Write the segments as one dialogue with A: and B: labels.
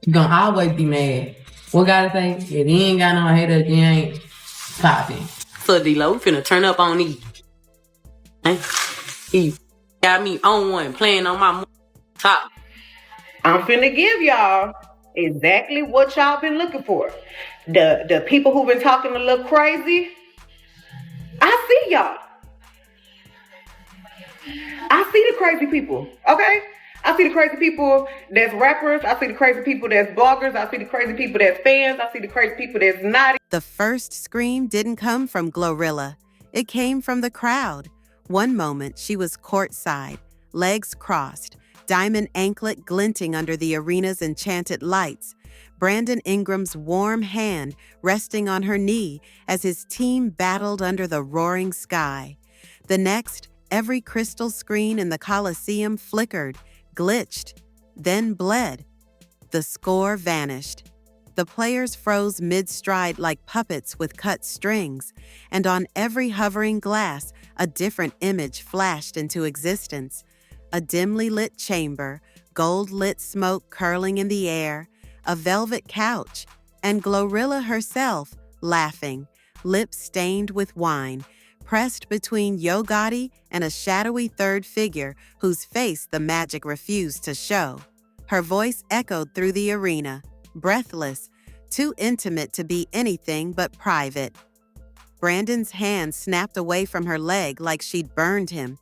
A: You gonna always be mad. What gotta say? If you ain't got no haters, you ain't popping. So D-Lo, we finna turn up on E. He got me on one, playing on my top.
B: I'm finna give y'all exactly what y'all been looking for. The people who been talking a little crazy, I see y'all. I see the crazy people, okay? I see the crazy people that's rappers. I see the crazy people that's bloggers. I see the crazy people that's fans. I see the crazy people that's naughty.
C: The first scream didn't come from GloRilla. It came from the crowd. One moment, she was courtside, legs crossed, diamond anklet glinting under the arena's enchanted lights, Brandon Ingram's warm hand resting on her knee as his team battled under the roaring sky. The next, every crystal screen in the Coliseum flickered, glitched, then bled. The score vanished. The players froze mid-stride like puppets with cut strings, and on every hovering glass, a different image flashed into existence. A dimly lit chamber, gold-lit smoke curling in the air, a velvet couch, and GloRilla herself, laughing, lips stained with wine, pressed between Yo Gotti and a shadowy third figure whose face the magic refused to show. Her voice echoed through the arena, breathless, too intimate to be anything but private. Brandon's hand snapped away from her leg like she'd burned him.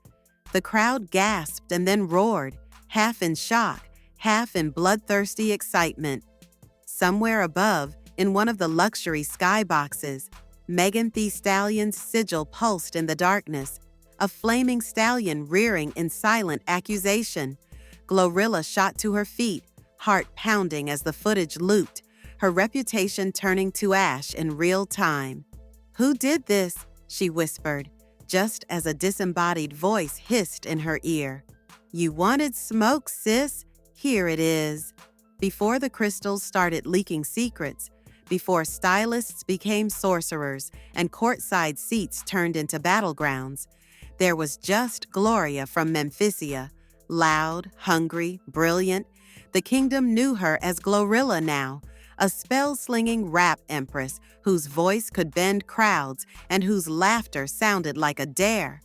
C: The crowd gasped and then roared, half in shock, half in bloodthirsty excitement. Somewhere above, in one of the luxury skyboxes, Megan Thee Stallion's sigil pulsed in the darkness, a flaming stallion rearing in silent accusation. GloRilla shot to her feet, heart pounding as the footage looped, her reputation turning to ash in real time. "Who did this?" she whispered, just as a disembodied voice hissed in her ear. "You wanted smoke, sis? Here it is." Before the crystals started leaking secrets, before stylists became sorcerers and courtside seats turned into battlegrounds, there was just Gloria from Memphisia, loud, hungry, brilliant. The kingdom knew her as GloRilla now, a spell-slinging rap empress whose voice could bend crowds and whose laughter sounded like a dare.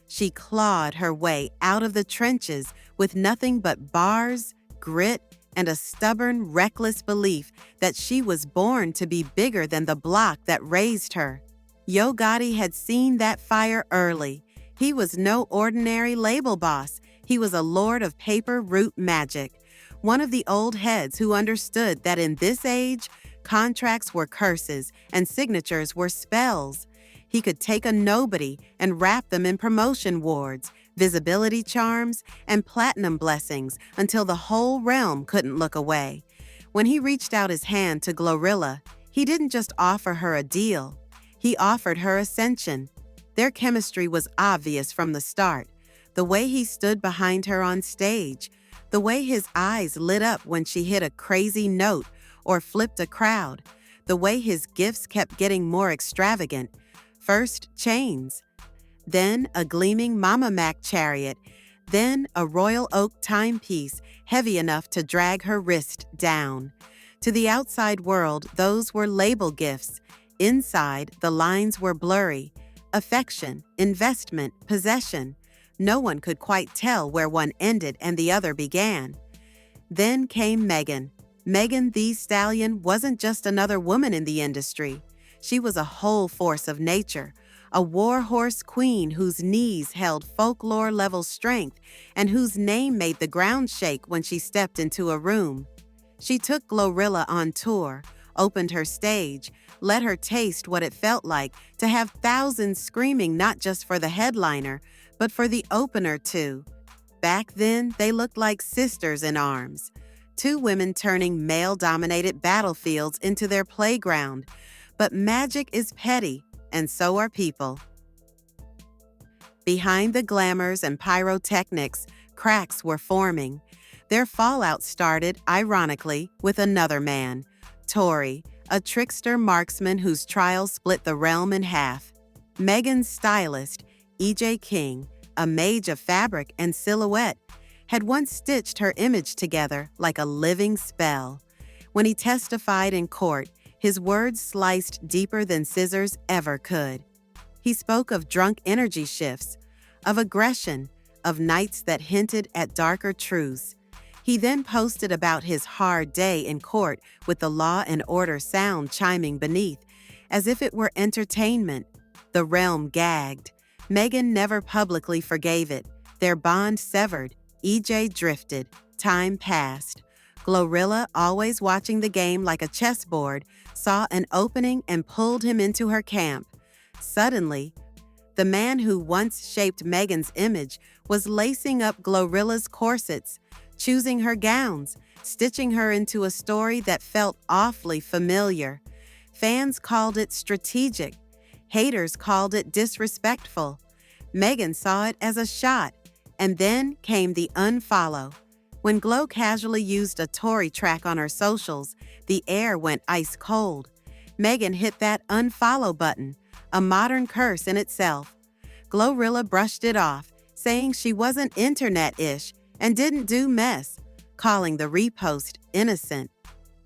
C: She clawed her way out of the trenches with nothing but bars, grit, and a stubborn, reckless belief that she was born to be bigger than the block that raised her. Yo Gotti had seen that fire early. He was no ordinary label boss. He was a lord of paper route magic, one of the old heads who understood that in this age, contracts were curses and signatures were spells. He could take a nobody and wrap them in promotion wards, visibility charms, and platinum blessings until the whole realm couldn't look away. When he reached out his hand to GloRilla, he didn't just offer her a deal. He offered her ascension. Their chemistry was obvious from the start. The way he stood behind her on stage, the way his eyes lit up when she hit a crazy note or flipped a crowd, the way his gifts kept getting more extravagant. First, chains, then a gleaming Mama Mac chariot, then a royal oak timepiece heavy enough to drag her wrist down. To the outside world, those were label gifts. Inside, the lines were blurry. Affection, investment, possession. No one could quite tell where one ended and the other began. Then came Megan. Megan Thee Stallion wasn't just another woman in the industry. She was a whole force of nature, a warhorse queen whose knees held folklore-level strength and whose name made the ground shake when she stepped into a room. She took GloRilla on tour, opened her stage, let her taste what it felt like to have thousands screaming not just for the headliner, but for the opener too. Back then, they looked like sisters in arms. Two women turning male-dominated battlefields into their playground. But magic is petty, and so are people. Behind the glamours and pyrotechnics, cracks were forming. Their fallout started, ironically, with another man, Tori, a trickster marksman whose trial split the realm in half. Megan's stylist, E.J. King, a mage of fabric and silhouette, had once stitched her image together like a living spell. When he testified in court, his words sliced deeper than scissors ever could. He spoke of drunk energy shifts, of aggression, of nights that hinted at darker truths. He then posted about his hard day in court with the law and order sound chiming beneath, as if it were entertainment. The realm gagged. Megan never publicly forgave it. Their bond severed. EJ drifted. Time passed. GloRilla, always watching the game like a chessboard, saw an opening and pulled him into her camp. Suddenly, the man who once shaped Megan's image was lacing up GloRilla's corsets, choosing her gowns, stitching her into a story that felt awfully familiar. Fans called it strategic. Haters called it disrespectful. Megan saw it as a shot, and then came the unfollow. When Glo casually used a Tory track on her socials, the air went ice cold. Megan hit that unfollow button, a modern curse in itself. GloRilla brushed it off, saying she wasn't internet-ish and didn't do mess, calling the repost innocent.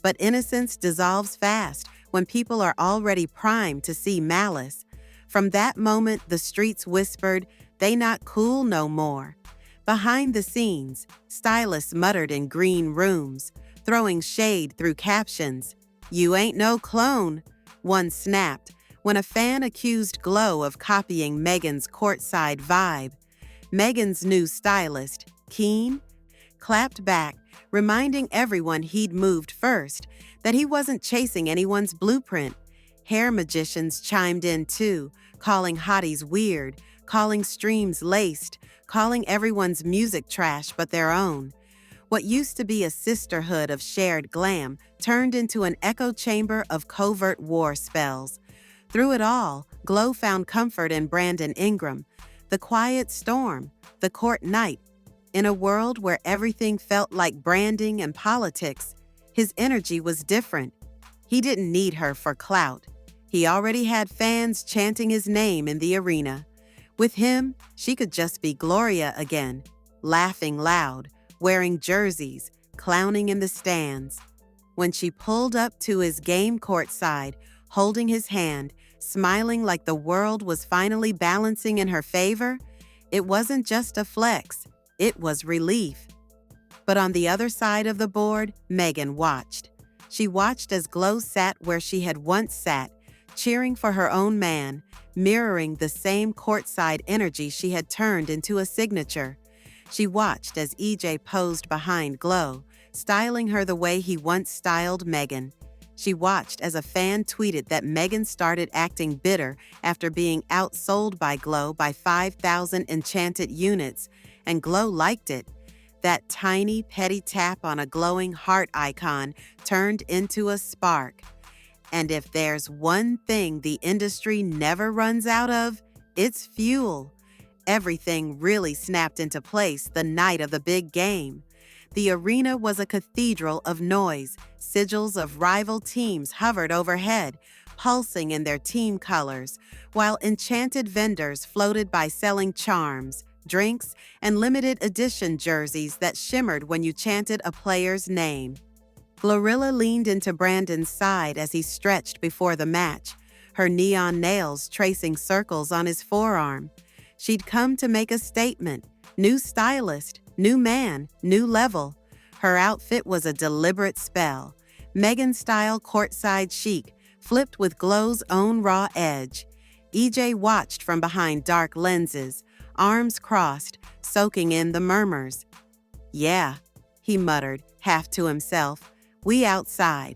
C: But innocence dissolves fast when people are already primed to see malice. From that moment, the streets whispered, "They not cool no more." Behind the scenes, stylists muttered in green rooms, throwing shade through captions. "You ain't no clone," one snapped, when a fan accused Glo of copying Megan's courtside vibe. Megan's new stylist, Keen, clapped back, reminding everyone he'd moved first, that he wasn't chasing anyone's blueprint. Hair magicians chimed in too, calling hotties weird, calling streams laced, calling everyone's music trash but their own. What used to be a sisterhood of shared glam turned into an echo chamber of covert war spells. Through it all, Glo found comfort in Brandon Ingram, the quiet storm, the court night. In a world where everything felt like branding and politics, his energy was different. He didn't need her for clout. He already had fans chanting his name in the arena. With him, she could just be Gloria again, laughing loud, wearing jerseys, clowning in the stands. When she pulled up to his game courtside, holding his hand, smiling like the world was finally balancing in her favor, it wasn't just a flex, it was relief. But on the other side of the board, Megan watched. She watched as Glo sat where she had once sat, cheering for her own man, mirroring the same courtside energy she had turned into a signature. She watched as EJ posed behind Glo, styling her the way he once styled Megan. She watched as a fan tweeted that Megan started acting bitter after being outsold by Glo by 5,000 enchanted units, and Glo liked it. That tiny, petty tap on a glowing heart icon turned into a spark. And if there's one thing the industry never runs out of, it's fuel. Everything really snapped into place the night of the big game. The arena was a cathedral of noise. Sigils of rival teams hovered overhead, pulsing in their team colors, while enchanted vendors floated by selling charms, drinks, and limited edition jerseys that shimmered when you chanted a player's name. GloRilla leaned into Brandon's side as he stretched before the match, her neon nails tracing circles on his forearm. She'd come to make a statement. New stylist, new man, new level. Her outfit was a deliberate spell. Megan-style courtside chic, flipped with Glo's own raw edge. EJ watched from behind dark lenses, arms crossed, soaking in the murmurs. "Yeah," he muttered, half to himself. "We outside."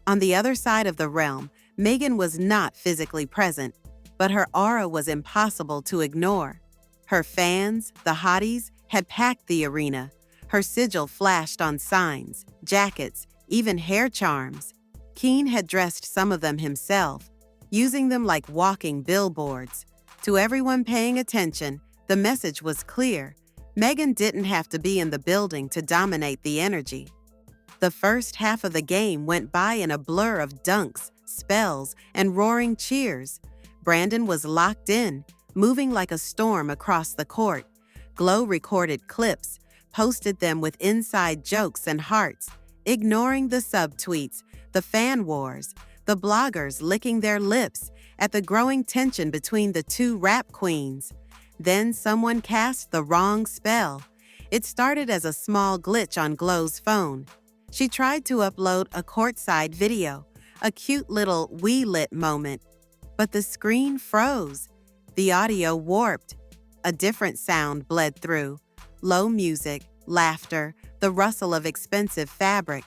C: On the other side of the realm, Megan was not physically present, but her aura was impossible to ignore. Her fans, the hotties, had packed the arena. Her sigil flashed on signs, jackets, even hair charms. Keen had dressed some of them himself, using them like walking billboards. To everyone paying attention, the message was clear. Megan didn't have to be in the building to dominate the energy. The first half of the game went by in a blur of dunks, spells, and roaring cheers. Brandon was locked in, moving like a storm across the court. Glo recorded clips, posted them with inside jokes and hearts, ignoring the subtweets, the fan wars, the bloggers licking their lips at the growing tension between the two rap queens. Then someone cast the wrong spell. It started as a small glitch on Glo's phone. She tried to upload a courtside video, a cute little "we lit" moment, but the screen froze. The audio warped. A different sound bled through. Low music, laughter, the rustle of expensive fabric.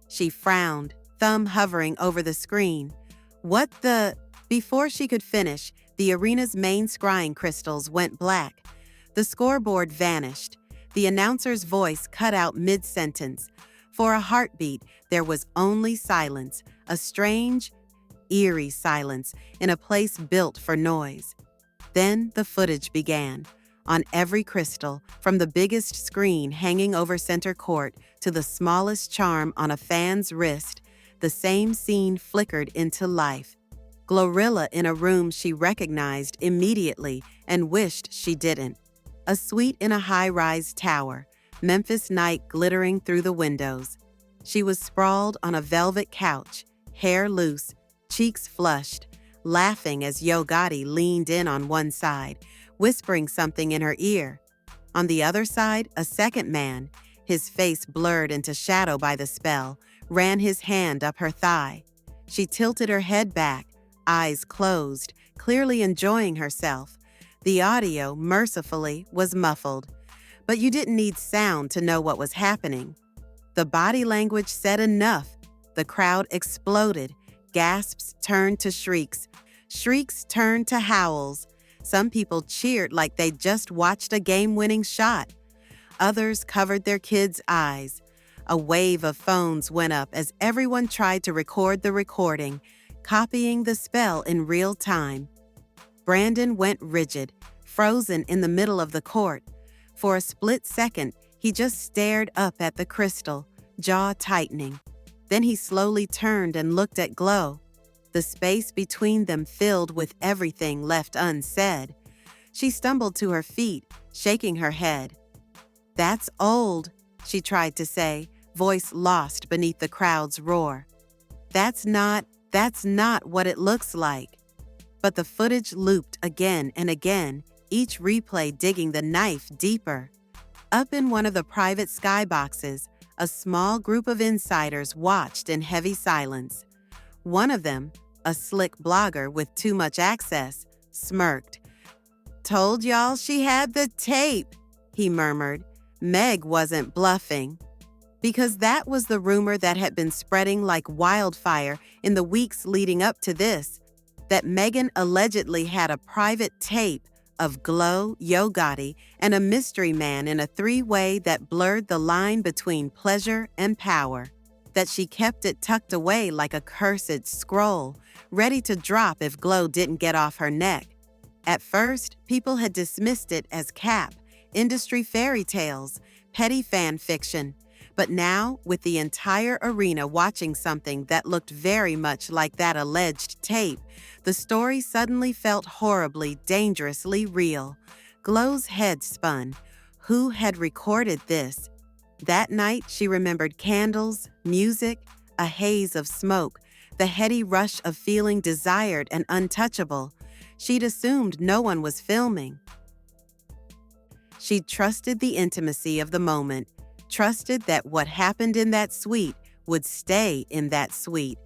C: She frowned, thumb hovering over the screen. What the... Before she could finish, the arena's main scrying crystals went black. The scoreboard vanished. The announcer's voice cut out mid-sentence. For a heartbeat, there was only silence, a strange, eerie silence in a place built for noise. Then the footage began. On every crystal, from the biggest screen hanging over center court to the smallest charm on a fan's wrist, the same scene flickered into life. GloRilla in a room she recognized immediately and wished she didn't. A suite in a high-rise tower, Memphis night glittering through the windows. She was sprawled on a velvet couch, hair loose, cheeks flushed, laughing as Gotti leaned in on one side, whispering something in her ear. On the other side, a second man, his face blurred into shadow by the spell, ran his hand up her thigh. She tilted her head back, eyes closed, clearly enjoying herself. The audio, mercifully, was muffled. But you didn't need sound to know what was happening. The body language said enough. The crowd exploded. Gasps turned to shrieks. Shrieks turned to howls. Some people cheered like they'd just watched a game-winning shot. Others covered their kids' eyes. A wave of phones went up as everyone tried to record the recording, copying the spell in real time. Brandon went rigid, frozen in the middle of the court. For a split second, he just stared up at the crystal, jaw tightening. Then he slowly turned and looked at Glo. The space between them filled with everything left unsaid. She stumbled to her feet, shaking her head. "That's old," she tried to say, voice lost beneath the crowd's roar. That's not what it looks like." But the footage looped again and again, each replay digging the knife deeper. Up in one of the private skyboxes, a small group of insiders watched in heavy silence. One of them, a slick blogger with too much access, smirked. "Told y'all she had the tape," he murmured. Meg wasn't bluffing. Because that was the rumor that had been spreading like wildfire in the weeks leading up to this, that Megan allegedly had a private tape of Glo, Gotti, and a mystery man in a three-way that blurred the line between pleasure and power, that she kept it tucked away like a cursed scroll, ready to drop if Glo didn't get off her neck. At first, people had dismissed it as cap, industry fairy tales, petty fan fiction. But now, with the entire arena watching something that looked very much like that alleged tape, the story suddenly felt horribly, dangerously real. Glo's head spun. Who had recorded this? That night, she remembered candles, music, a haze of smoke, the heady rush of feeling desired and untouchable. She'd assumed no one was filming. She'd trusted the intimacy of the moment, trusted that what happened in that suite would stay in that suite.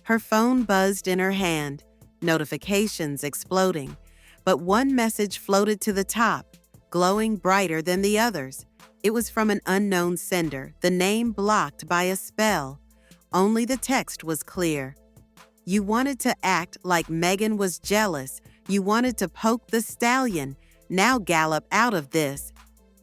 C: Her phone buzzed in her hand, notifications exploding, but one message floated to the top, glowing brighter than the others. It was from an unknown sender, the name blocked by a spell. Only the text was clear. "You wanted to act like Megan was jealous. You wanted to poke the Stallion. Now gallop out of this."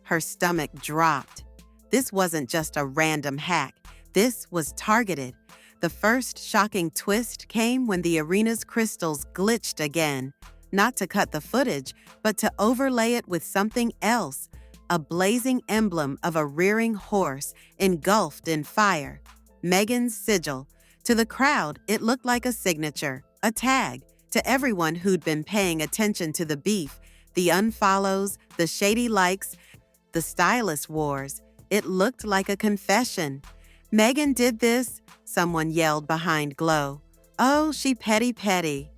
C: Her stomach dropped. This wasn't just a random hack. This was targeted. The first shocking twist came when the arena's crystals glitched again, not to cut the footage, but to overlay it with something else, a blazing emblem of a rearing horse engulfed in fire. Megan's sigil. To the crowd, it looked like a signature, a tag. To everyone who'd been paying attention to the beef, the unfollows, the shady likes, the stylist wars, It looked like a confession. "Megan did this," someone yelled behind Glo. "Oh, she petty.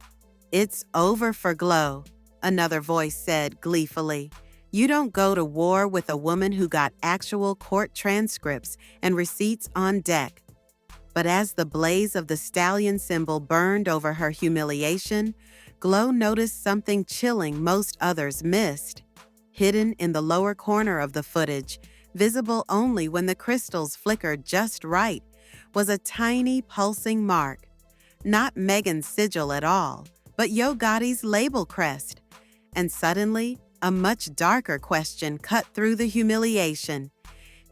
C: "It's over for Glo," another voice said gleefully. "You don't go to war with a woman who got actual court transcripts and receipts on deck." But as the blaze of the Stallion symbol burned over her humiliation, Glo noticed something chilling most others missed. Hidden in the lower corner of the footage, visible only when the crystals flickered just right, was a tiny pulsing mark. Not Megan's sigil at all, but Yo Gotti's label crest. And suddenly, a much darker question cut through the humiliation.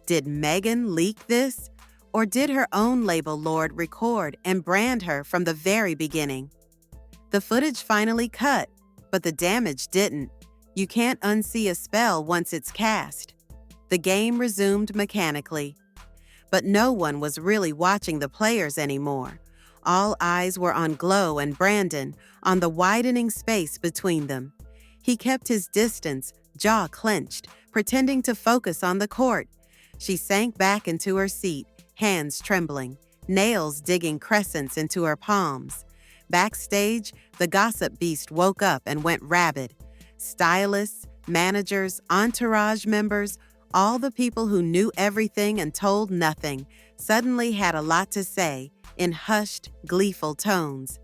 C: Did Megan leak this? Or did her own label lord record and brand her from the very beginning? The footage finally cut, but the damage didn't. You can't unsee a spell once it's cast. The game resumed mechanically. But no one was really watching the players anymore. All eyes were on Glo and Brandon, on the widening space between them. He kept his distance, jaw clenched, pretending to focus on the court. She sank back into her seat, hands trembling, nails digging crescents into her palms. Backstage, the gossip beast woke up and went rabid. Stylists, managers, entourage members, all the people who knew everything and told nothing, suddenly had a lot to say in hushed, gleeful tones.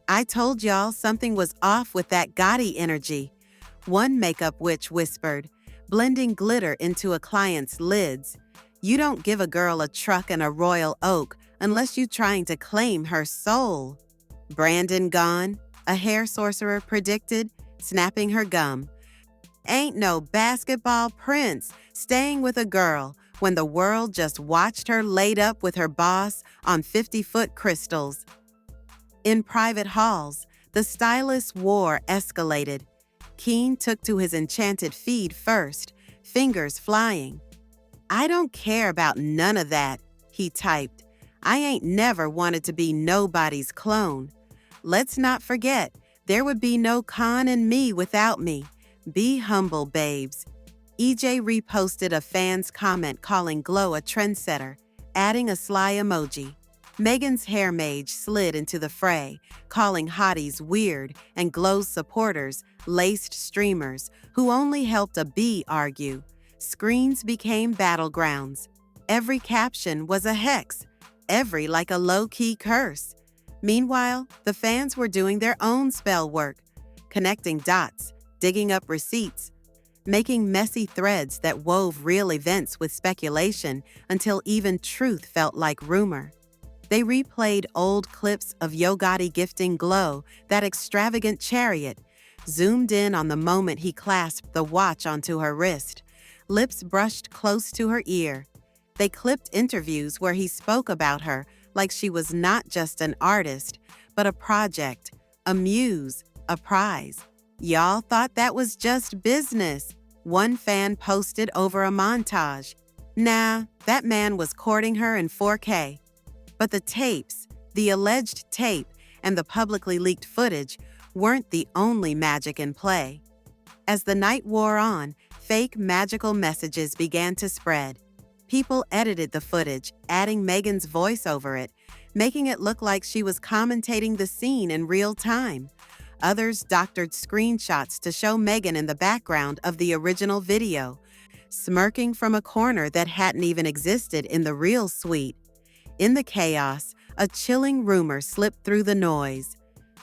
C: "I told y'all something was off with that Gotti energy," one makeup witch whispered, blending glitter into a client's lids. "You don't give a girl a truck and a royal oak unless you're trying to claim her soul." "Brandon gone," a hair sorcerer predicted, snapping her gum. "Ain't no basketball prince staying with a girl when the world just watched her laid up with her boss on 50-foot crystals." In private halls, the stylist's war escalated. Keen took to his enchanted feed first, fingers flying. "I don't care about none of that," he typed. "I ain't never wanted to be nobody's clone. Let's not forget, there would be no Khan and me without me. Be humble, babes." EJ reposted a fan's comment calling Glo a trendsetter, adding a sly emoji. Megan's hair mage slid into the fray, calling hotties weird and Glo's supporters laced streamers who only helped a bee argue. Screens became battlegrounds. Every caption was a hex, every like a low-key curse. Meanwhile, the fans were doing their own spell work, connecting dots, digging up receipts, making messy threads that wove real events with speculation until even truth felt like rumor. They replayed old clips of Yo Gotti gifting Glo that extravagant chariot, zoomed in on the moment he clasped the watch onto her wrist, lips brushed close to her ear. They clipped interviews where he spoke about her like she was not just an artist, but a project, a muse, a prize. "Y'all thought that was just business," one fan posted over a montage. "Nah, that man was courting her in 4K. But the tapes, the alleged tape, and the publicly leaked footage weren't the only magic in play. As the night wore on, fake magical messages began to spread. People edited the footage, adding Megan's voice over it, making it look like she was commentating the scene in real time. Others doctored screenshots to show Megan in the background of the original video, smirking from a corner that hadn't even existed in the real suite. In the chaos, a chilling rumor slipped through the noise.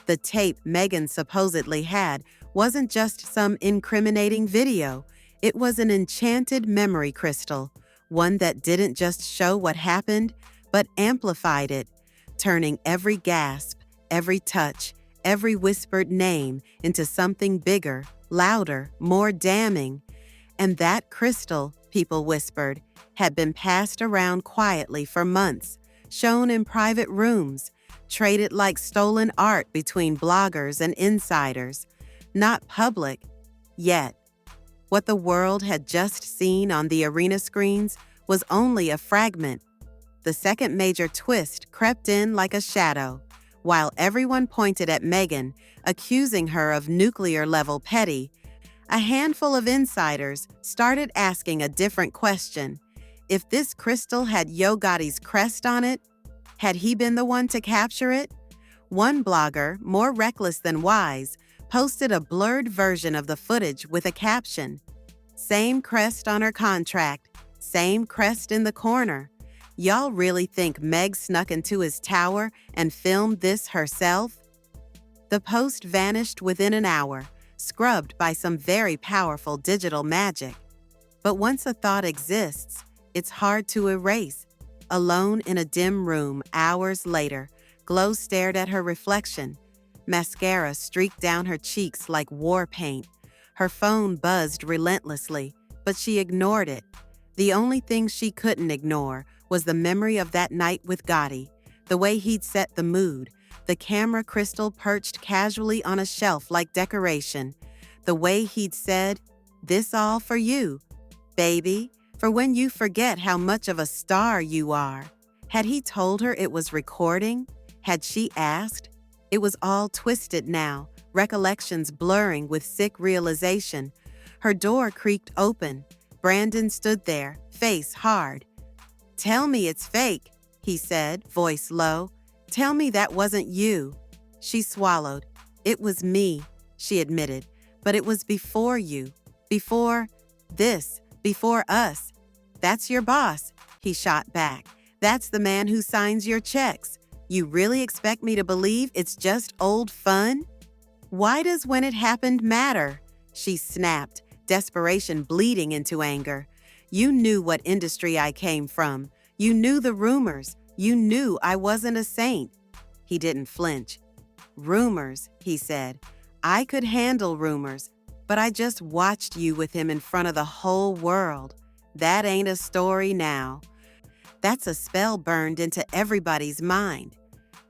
C: The tape Megan supposedly had wasn't just some incriminating video. It was an enchanted memory crystal, one that didn't just show what happened, but amplified it, turning every gasp, every touch, every whispered name into something bigger, louder, more damning. And that crystal, people whispered, had been passed around quietly for months, shown in private rooms, traded like stolen art between bloggers and insiders. Not public, yet. What the world had just seen on the arena screens was only a fragment. The second major twist crept in like a shadow. While everyone pointed at Megan, accusing her of nuclear-level petty, a handful of insiders started asking a different question. If this crystal had Yo Gotti's crest on it, had he been the one to capture it? One blogger, more reckless than wise, posted a blurred version of the footage with a caption, "Same crest on her contract, same crest in the corner. Y'all really think Meg snuck into his tower and filmed this herself?" The post vanished within an hour, scrubbed by some very powerful digital magic. But once a thought exists, it's hard to erase. Alone in a dim room hours later, Glo stared at her reflection. Mascara streaked down her cheeks like war paint. Her phone buzzed relentlessly, but she ignored it. The only thing she couldn't ignore was the memory of that night with Gotti, the way he'd set the mood, the camera crystal perched casually on a shelf like decoration, the way he'd said, "This all for you, baby, for when you forget how much of a star you are." Had he told her it was recording? Had she asked? It was all twisted now, recollections blurring with sick realization. Her door creaked open. Brandon stood there, face hard. "Tell me it's fake," he said, voice low. "Tell me that wasn't you." She swallowed. "It was me," she admitted, "but it was before you, before this, before us." "That's your boss," he shot back. "That's the man who signs your checks. You really expect me to believe it's just old fun?" "Why does when it happened matter?" she snapped, desperation bleeding into anger. "You knew what industry I came from. You knew the rumors. You knew I wasn't a saint." He didn't flinch. "Rumors," he said. "I could handle rumors, but I just watched you with him in front of the whole world. That ain't a story now. That's a spell burned into everybody's mind."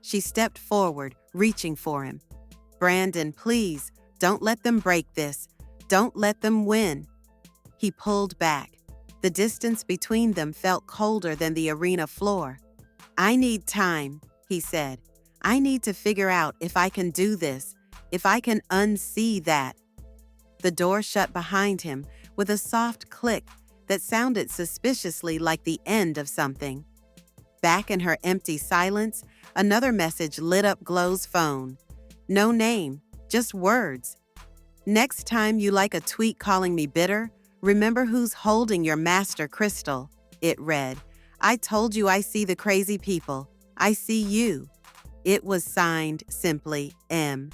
C: She stepped forward, reaching for him. "Brandon, please, don't let them break this. Don't let them win." He pulled back. The distance between them felt colder than the arena floor. "I need time," he said. "I need to figure out if I can do this, if I can unsee that." The door shut behind him with a soft click that sounded suspiciously like the end of something. Back in her empty silence, another message lit up Glo's phone. No name, just words. "Next time you like a tweet calling me bitter, remember who's holding your master crystal," it read. "I told you I see the crazy people. I see you." It was signed simply M.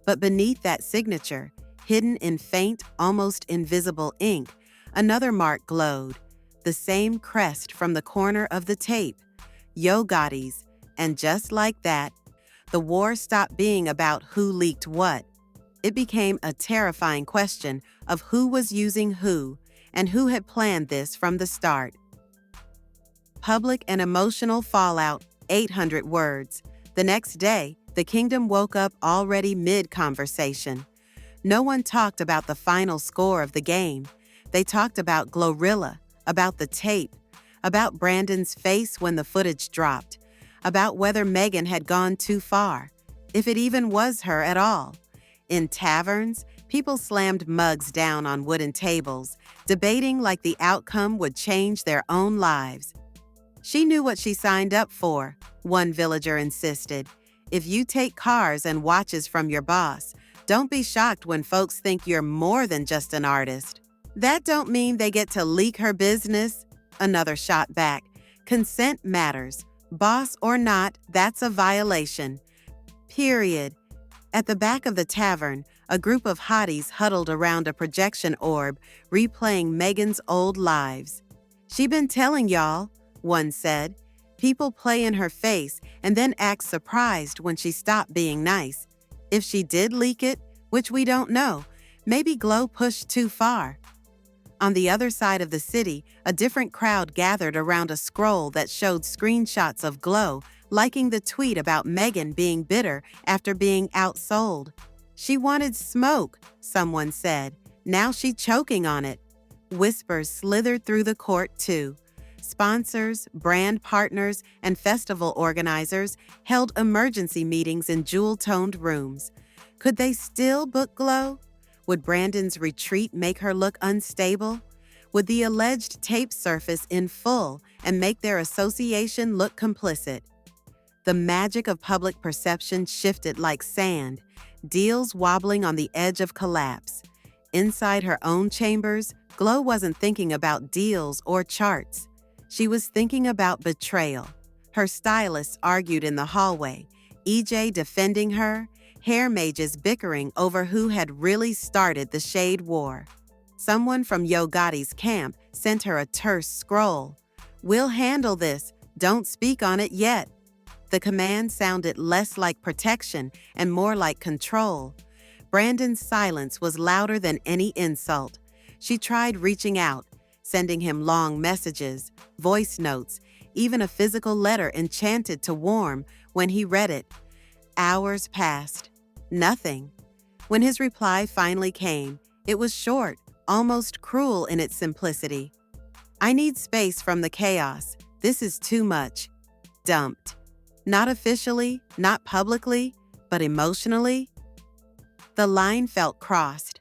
C: But beneath that signature, hidden in faint, almost invisible ink, another mark glowed. The same crest from the corner of the tape. Yo Gotti's. And just like that, the war stopped being about who leaked what. It became a terrifying question of who was using who and who had planned this from the start. Public and emotional fallout, 800 words. The next day, the kingdom woke up already mid-conversation. No one talked about the final score of the game. They talked about GloRilla, about the tape, about Brandon's face when the footage dropped, about whether Megan had gone too far, if it even was her at all. In taverns, people slammed mugs down on wooden tables, debating like the outcome would change their own lives. She knew what she signed up for, one villager insisted. If you take cars and watches from your boss, don't be shocked when folks think you're more than just an artist. That don't mean they get to leak her business, another shot back. Consent matters. Boss or not, that's a violation. Period. At the back of the tavern, a group of hotties huddled around a projection orb, replaying Megan's old lives. "She been telling y'all," one said. "People play in her face and then act surprised when she stopped being nice. If she did leak it, which we don't know, maybe Glo pushed too far." On the other side of the city, a different crowd gathered around a scroll that showed screenshots of Glo liking the tweet about Megan being bitter after being outsold. "She wanted smoke," someone said. "Now she choking on it." Whispers slithered through the court, too. Sponsors, brand partners, and festival organizers held emergency meetings in jewel-toned rooms. Could they still book Glo? Would Brandon's retreat make her look unstable? Would the alleged tape surface in full and make their association look complicit? The magic of public perception shifted like sand, deals wobbling on the edge of collapse. Inside her own chambers, Glo wasn't thinking about deals or charts. She was thinking about betrayal. Her stylists argued in the hallway, EJ defending her, hair mages bickering over who had really started the shade war. Someone from Gotti's camp sent her a terse scroll. "We'll handle this. Don't speak on it yet." The command sounded less like protection and more like control. Brandon's silence was louder than any insult. She tried reaching out, sending him long messages, voice notes, even a physical letter enchanted to warm when he read it. Hours passed. Nothing. When his reply finally came, it was short, almost cruel in its simplicity. "I need space from the chaos. This is too much. Dumped." Not officially, not publicly, but emotionally. The line felt crossed.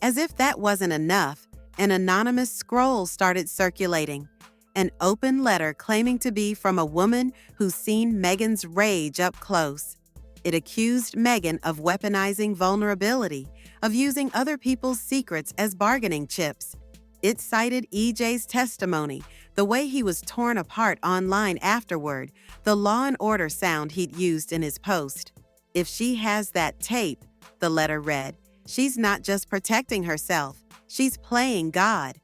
C: As if that wasn't enough, an anonymous scroll started circulating. An open letter claiming to be from a woman who's seen Megan's rage up close. It accused Megan of weaponizing vulnerability, of using other people's secrets as bargaining chips. It cited EJ's testimony, the way he was torn apart online afterward, the law and order sound he'd used in his post. "If she has that tape," the letter read, "she's not just protecting herself, she's playing God."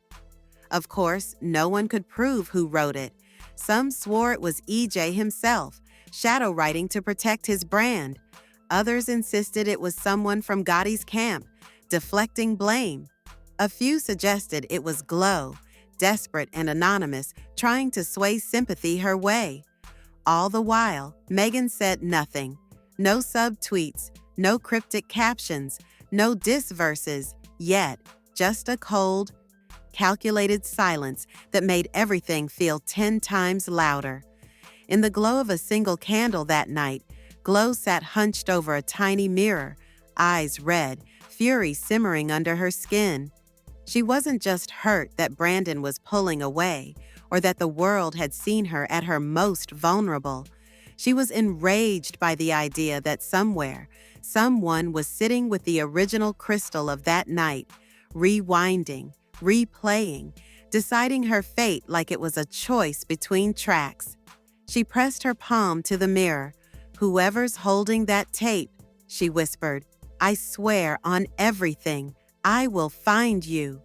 C: Of course, no one could prove who wrote it. Some swore it was EJ himself, shadow writing to protect his brand. Others insisted it was someone from Gotti's camp, deflecting blame. A few suggested it was Glo, desperate and anonymous, trying to sway sympathy her way. All the while, Megan said nothing. No subtweets, no cryptic captions, no diss verses, yet just a cold, calculated silence that made everything feel 10 times louder. In the glow of a single candle that night, Glo sat hunched over a tiny mirror, eyes red, fury simmering under her skin. She wasn't just hurt that Brandon was pulling away, or that the world had seen her at her most vulnerable. She was enraged by the idea that somewhere, someone was sitting with the original crystal of that night, rewinding, replaying, deciding her fate like it was a choice between tracks. She pressed her palm to the mirror. "Whoever's holding that tape," she whispered, "I swear on everything, I will find you."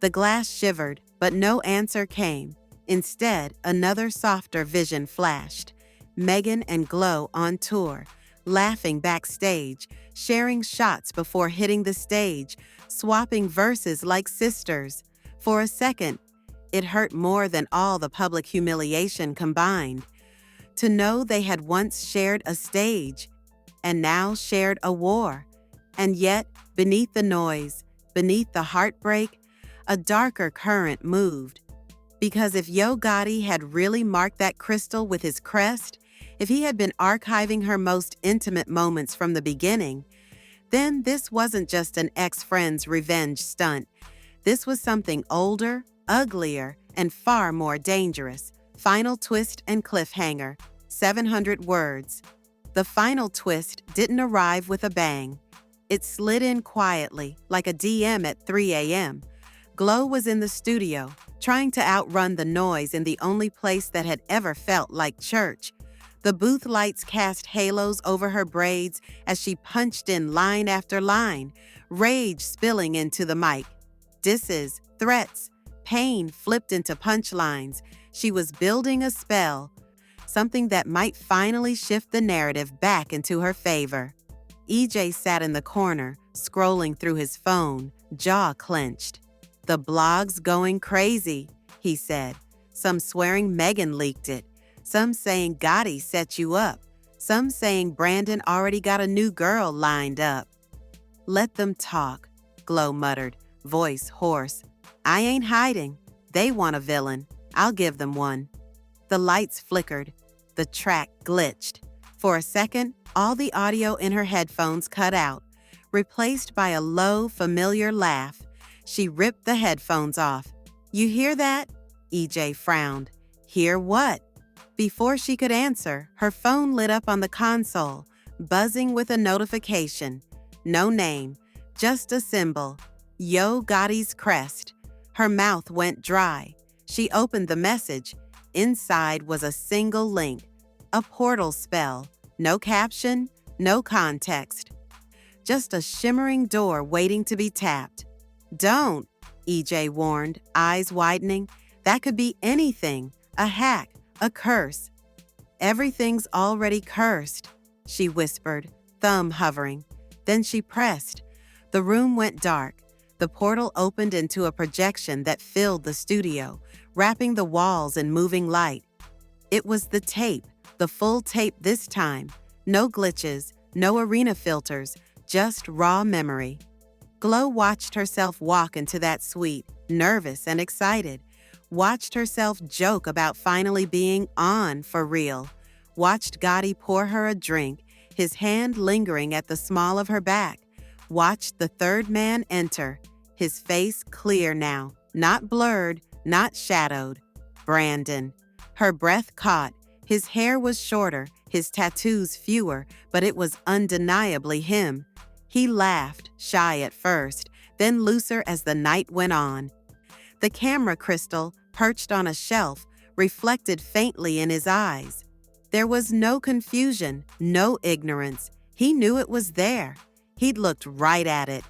C: The glass shivered, but no answer came. Instead, another softer vision flashed. Megan and Glo on tour, laughing backstage, sharing shots before hitting the stage, swapping verses like sisters. For a second, it hurt more than all the public humiliation combined. To know they had once shared a stage, and now shared a war. And yet, beneath the noise, beneath the heartbreak, a darker current moved. Because if Gotti had really marked that crystal with his crest, if he had been archiving her most intimate moments from the beginning, then this wasn't just an ex-friend's revenge stunt. This was something older, uglier, and far more dangerous. Final twist and cliffhanger, 700 words. The final twist didn't arrive with a bang. It slid in quietly, like a DM at 3 a.m. Glo was in the studio, trying to outrun the noise in the only place that had ever felt like church. The booth lights cast halos over her braids as she punched in line after line, rage spilling into the mic. Disses, threats, pain flipped into punchlines. She was building a spell, something that might finally shift the narrative back into her favor. EJ sat in the corner, scrolling through his phone, jaw clenched. "The blog's going crazy," he said. "Some swearing Megan leaked it. Some saying Gotti set you up. Some saying Brandon already got a new girl lined up." "Let them talk," Glo muttered, voice hoarse. "I ain't hiding. They want a villain. I'll give them one." The lights flickered. The track glitched. For a second, all the audio in her headphones cut out, replaced by a low, familiar laugh. She ripped the headphones off. You hear that? EJ frowned. Hear what? Before she could answer, her phone lit up on the console, buzzing with a notification. No name, just a symbol. Yo Gotti's crest. Her mouth went dry. She opened the message. Inside was a single link. A portal spell. No caption, no context. Just a shimmering door waiting to be tapped. Don't, EJ warned, eyes widening. That could be anything. A hack, a curse. Everything's already cursed, she whispered, thumb hovering. Then she pressed. The room went dark. The portal opened into a projection that filled the studio, wrapping the walls in moving light. It was the tape, the full tape this time. No glitches, no arena filters, just raw memory. Glo watched herself walk into that suite, nervous and excited. Watched herself joke about finally being on for real. Watched Gotti pour her a drink, his hand lingering at the small of her back. Watched the third man enter, his face clear now, not blurred, not shadowed. Brandon. Her breath caught. His hair was shorter, his tattoos fewer, but it was undeniably him. He laughed, shy at first, then looser as the night went on. The camera crystal, perched on a shelf, reflected faintly in his eyes. There was no confusion, no ignorance. He knew it was there. He'd looked right at it.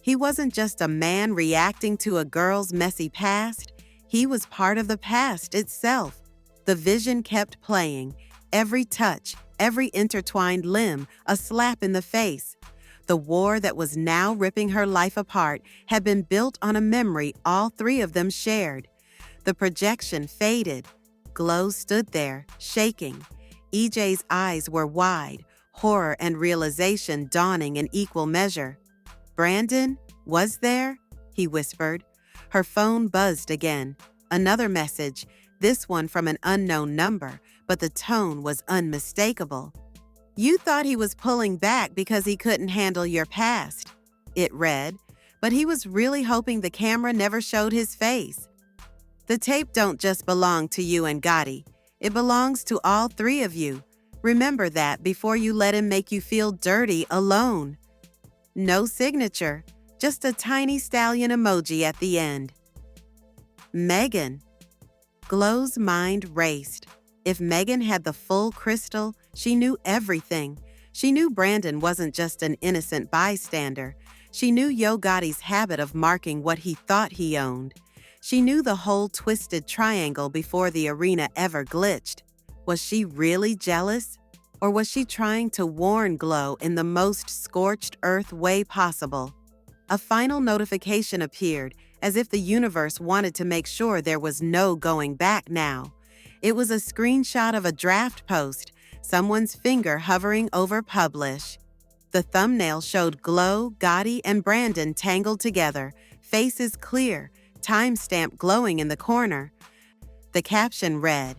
C: He wasn't just a man reacting to a girl's messy past. He was part of the past itself. The vision kept playing. Every touch, every intertwined limb, a slap in the face. The war that was now ripping her life apart had been built on a memory all three of them shared. The projection faded. Glo stood there, shaking. EJ's eyes were wide, horror and realization dawning in equal measure. Brandon, was there? He whispered. Her phone buzzed again. Another message, this one from an unknown number, but the tone was unmistakable. You thought he was pulling back because he couldn't handle your past, it read, but he was really hoping the camera never showed his face. The tape don't just belong to you and Gotti. It belongs to all three of you. Remember that before you let him make you feel dirty alone. No signature, just a tiny stallion emoji at the end. Megan. Glo's mind raced. If Megan had the full crystal, she knew everything. She knew Brandon wasn't just an innocent bystander. She knew Yo Gotti's habit of marking what he thought he owned. She knew the whole twisted triangle before the arena ever glitched. Was she really jealous? Or was she trying to warn Glo in the most scorched earth way possible? A final notification appeared, as if the universe wanted to make sure there was no going back now. It was a screenshot of a draft post, someone's finger hovering over publish. The thumbnail showed Glo, Gotti, and Brandon tangled together, faces clear, timestamp glowing in the corner. The caption read,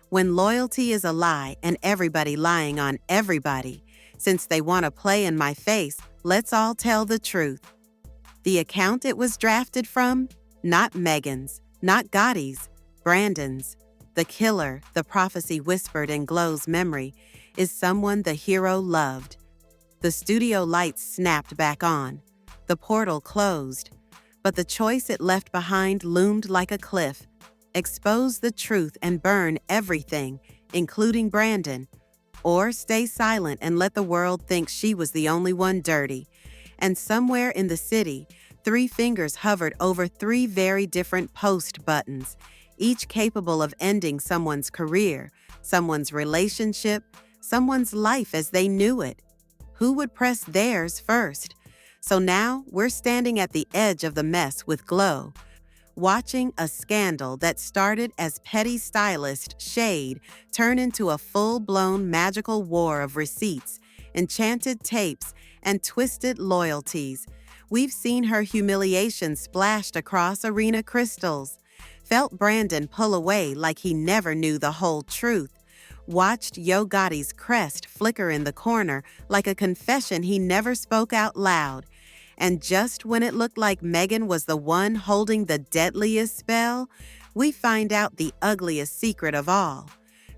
C: "When loyalty is a lie and everybody lying on everybody, since they want to play in my face, let's all tell the truth." The account it was drafted from? Not Megan's, not Gotti's, Brandon's. The killer, the prophecy whispered in Glo's memory, is someone the hero loved. The studio lights snapped back on. The portal closed. But the choice it left behind loomed like a cliff. Expose the truth and burn everything, including Brandon. Or stay silent and let the world think she was the only one dirty. And somewhere in the city, 3 fingers hovered over 3 very different post buttons, each capable of ending someone's career, someone's relationship, someone's life as they knew it. Who would press theirs first? So now we're standing at the edge of the mess with Glo, watching a scandal that started as petty stylist shade turn into a full-blown magical war of receipts, enchanted tapes, and twisted loyalties. We've seen her humiliation splashed across arena crystals, felt Brandon pull away like he never knew the whole truth, watched Yo Gotti's crest flicker in the corner like a confession he never spoke out loud, And just when it looked like Megan was the one holding the deadliest spell, we find out the ugliest secret of all.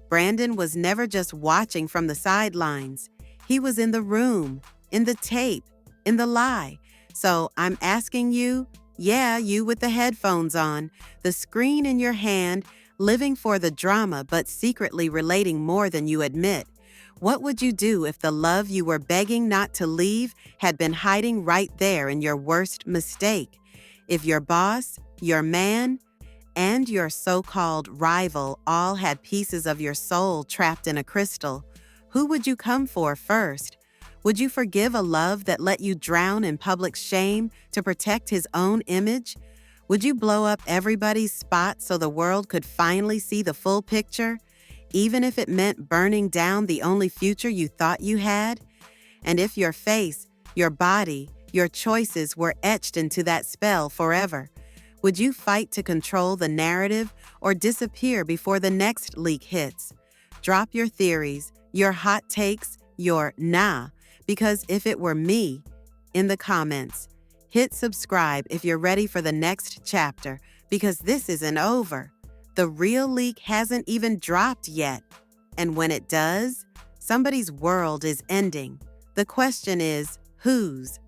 C: Brandon was never just watching from the sidelines. He was in the room, in the tape, in the lie. So I'm asking you, yeah, you with the headphones on, the screen in your hand, living for the drama but secretly relating more than you admit. What would you do if the love you were begging not to leave had been hiding right there in your worst mistake? If your boss, your man, and your so-called rival all had pieces of your soul trapped in a crystal, who would you come for first? Would you forgive a love that let you drown in public shame to protect his own image? Would you blow up everybody's spot so the world could finally see the full picture, even if it meant burning down the only future you thought you had? And if your face, your body, your choices were etched into that spell forever, would you fight to control the narrative or disappear before the next leak hits? Drop your theories, your hot takes, your nah, because if it were me, in the comments. Hit subscribe if you're ready for the next chapter, because this isn't over. The real leak hasn't even dropped yet. And when it does, somebody's world is ending. The question is, whose?